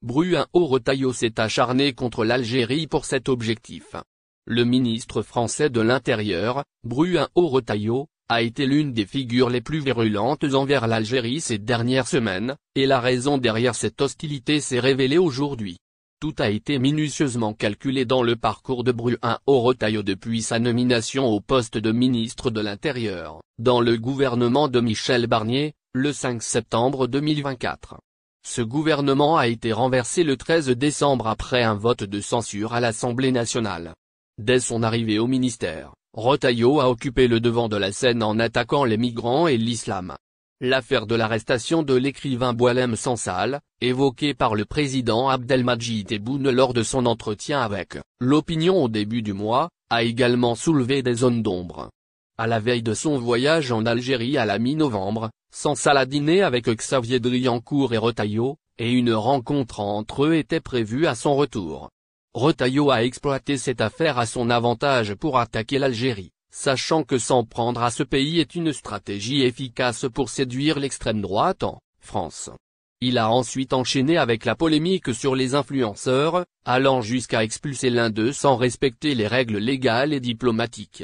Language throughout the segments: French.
Bruno Retailleau s'est acharné contre l'Algérie pour cet objectif. Le ministre français de l'Intérieur, Bruno Retailleau, a été l'une des figures les plus virulentes envers l'Algérie ces dernières semaines, et la raison derrière cette hostilité s'est révélée aujourd'hui. Tout a été minutieusement calculé dans le parcours de Bruno Retailleau depuis sa nomination au poste de ministre de l'Intérieur, dans le gouvernement de Michel Barnier, le 5 septembre 2024. Ce gouvernement a été renversé le 13 décembre après un vote de censure à l'Assemblée nationale. Dès son arrivée au ministère, Retailleau a occupé le devant de la scène en attaquant les migrants et l'islam. L'affaire de l'arrestation de l'écrivain Boualem Sansal, évoquée par le président Abdelmadjid Tebboune lors de son entretien avec l'Opinion au début du mois, a également soulevé des zones d'ombre. À la veille de son voyage en Algérie à la mi-novembre, Sansal a dîné avec Xavier Driancourt et Retailleau, et une rencontre entre eux était prévue à son retour. Retailleau a exploité cette affaire à son avantage pour attaquer l'Algérie, sachant que s'en prendre à ce pays est une stratégie efficace pour séduire l'extrême droite en France. Il a ensuite enchaîné avec la polémique sur les influenceurs, allant jusqu'à expulser l'un d'eux sans respecter les règles légales et diplomatiques.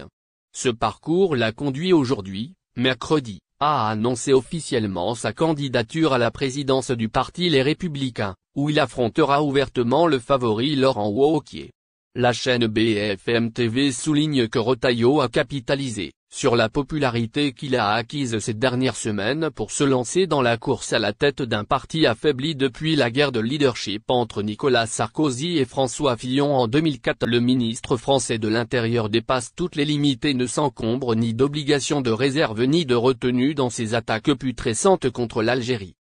Ce parcours l'a conduit aujourd'hui, mercredi, à annoncer officiellement sa candidature à la présidence du parti Les Républicains, où il affrontera ouvertement le favori Laurent Wauquiez. La chaîne BFM TV souligne que Retailleau a capitalisé sur la popularité qu'il a acquise ces dernières semaines pour se lancer dans la course à la tête d'un parti affaibli depuis la guerre de leadership entre Nicolas Sarkozy et François Fillon en 2004. Le ministre français de l'Intérieur dépasse toutes les limites et ne s'encombre ni d'obligations de réserve ni de retenue dans ses attaques putrescentes contre l'Algérie.